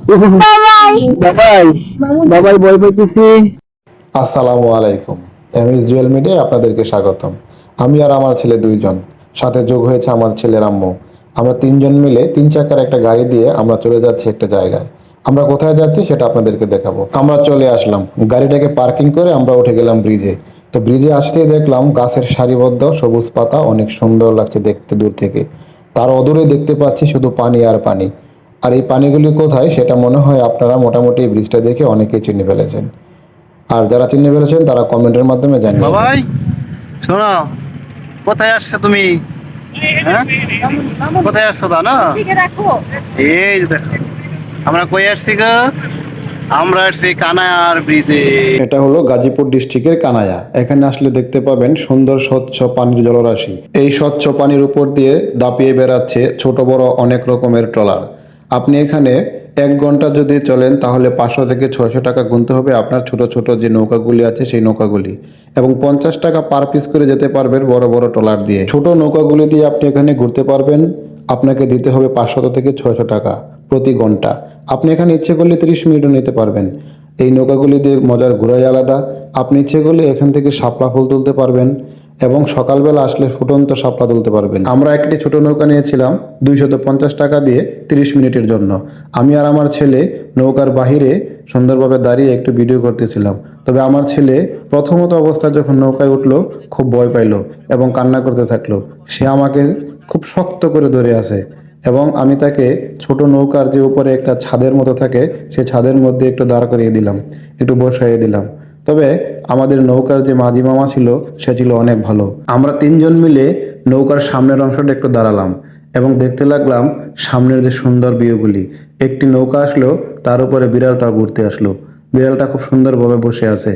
বাবাই বাবাই বই পাইতেছি। আসসালামু আলাইকুম। এমএস জুয়েল মিডিয়ায় আপনাদেরকে স্বাগতম। আমি আর আমার ছেলে দুইজন, সাথে যোগ হয়েছে আমার ছেলের আম্মু। আমরা তিনজন মিলে 3 চাকার একটা গাড়ি দিয়ে আমরা চলে যাচ্ছি একটা জায়গায়। আমরা কোথায় যাচ্ছি সেটা আপনাদেরকে দেখাবো। আমরা চলে আসলাম, গাড়িটাকে পার্কিং করে আমরা উঠে গেলাম ব্রিজে। তো ব্রিজে আসতেই দেখলাম গাছের সারিবদ্ধ সবুজ পাতা, অনেক সুন্দর লাগছে দেখতে দূর থেকে। তার অদূরে দেখতে পাচ্ছি শুধু পানি আর পানি। আর এই পানিগুলি কোথায় সেটা মনে হয় আপনারা মোটামুটি এই ব্রিজটা দেখে অনেকেই চিনে ফেলেছেন। আর যারা চিনে ফেলেছেন তারা কমেন্টের মাধ্যমে জানিয়ে দেন। বাবাই শোনো, কোথায় আসছো তুমি? হ্যাঁ, কোথায় আসছো তা না? এই যে দেখো, আমরা কই আসছি গো? আমরা আসছি কানায়ার ব্রিজে। এটা হলো গাজীপুর ডিস্ট্রিক্টের কানায়া। এখানে আসলে দেখতে পাবেন সুন্দর স্বচ্ছ পানির জলরাশি। এই স্বচ্ছ পানির উপর দিয়ে দাপিয়ে বেড়াচ্ছে ছোট বড় অনেক রকমের ট্রলার। আপনি এখানে 1 ঘন্টা যদি চলেন তাহলে 500 থেকে 600 টাকা গুনতে হবে আপনার ছোট ছোট যে নৌকাগুলি আছে সেই নৌকাগুলি, এবং 50 টাকা পার পিস করে যেতে পারবেন বড় বড় ট্রলার দিয়ে। ছোট নৌকাগুলি দিয়ে আপনি এখানে ঘুরতে পারবেন। আপনাকে দিতে হবে 500 থেকে 600 টাকা প্রতি ঘন্টা। আপনি এখানে ইচ্ছে করলে 30 মিনিটও নিতে পারবেন। এই নৌকাগুলি দিয়ে মজার ঘোরাই আলাদা। আপনি ইচ্ছে করলে এখান থেকে শাপলা ফুল তুলতে পারবেন, এবং সকালবেলা আসলে ফুটন্ত শাপলা তুলতে পারবেন। আমরা একটি ছোট নৌকা নিয়েছিলাম 250 টাকা দিয়ে 30 মিনিটের জন্য। আমি আর আমার ছেলে নৌকার বাহিরে সুন্দরভাবে দাঁড়িয়ে একটু ভিডিও করতেছিলাম। তবে আমার ছেলে প্রথমত অবস্থায় যখন নৌকায় উঠলো খুব ভয় পাইলো এবং কান্না করতে থাকলো। সে আমাকে খুব শক্ত করে ধরে আছে, এবং আমি তাকে ছোট নৌকার যে উপরে একটা ছাদের মতো থাকে সেই ছাদের মধ্যে একটু দাঁড় করিয়ে দিলাম, একটু বসাইয়ে দিলাম। তবে আমাদের নৌকার যে মাঝি মামা ছিল সে ছিল অনেক ভালো। আমরা তিনজন মিলে নৌকার সামনের অংশটা একটু দাঁড়ালাম এবং দেখতে লাগলাম সামনের যে সুন্দর ভিউগুলি। একটি নৌকা আসলো, তার উপরে বিড়ালটা ঘুরতে আসলো। বিড়ালটা খুব সুন্দরভাবে বসে আছে।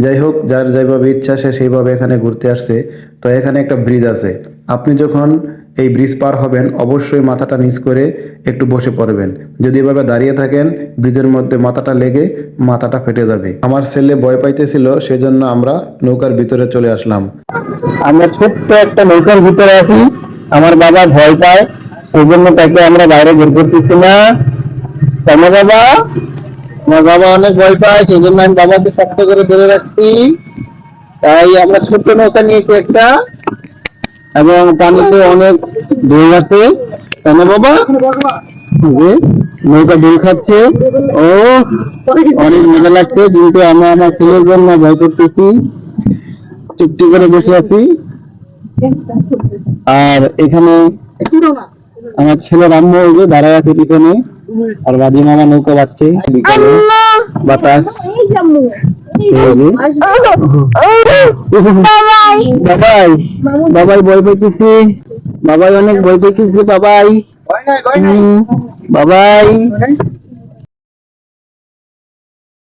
যাই হোক, যার যেভাবে ইচ্ছা সে সেইভাবে এখানে ঘুরতে আসছে। তো এখানে একটা ব্রিজ আছে। আপনি যখন এই ব্রিজ পার হবেন অবশ্যই মাথাটা নিচ করে একটু বসে পড়বেন। যদি এভাবে দাঁড়িয়ে থাকেন ব্রিজের মধ্যে মাথাটা লেগে মাথাটা ফেটে যাবে। আমার ছেলে ভয় পাইতেছিল, সেজন্য আমরা নৌকার ভিতরে চলে আসলাম। আমরা ছোট্ট একটা নৌকার ভিতরে আছি। আমার বাবা ভয় পায়, সেজন্য তাকে আমরা বাইরে বের করতেছি না। আমার বাবা আমার বাবা অনেক ভয় পায়, সেই জন্য আমি বাবাকে শক্ত করে ধরে রাখছি। তাই আমরা ছোট্ট নৌকা নিয়েছি একটা, এবং পানিতে অনেক ঢেউ আছে। তাই না বাবা? যে নৌকা ঢেউ খাচ্ছে, ও অনেক মজা লাগছে, কিন্তু আমরা আমার ছেলের জন্য ভয় করতেছি, চুপটি করে বসে আছি। আর এখানে আমার ছেলের আম্মু ওই যে দাঁড়ায় আছে পিছনে, আর বাদি মামা নৌকা বাচ্ছে বিকালে বাতাস। বাবাই বাবাই ভয় পাইতেছি, বাবাই অনেক ভয় পাইতেছি, বাবাই বাবাই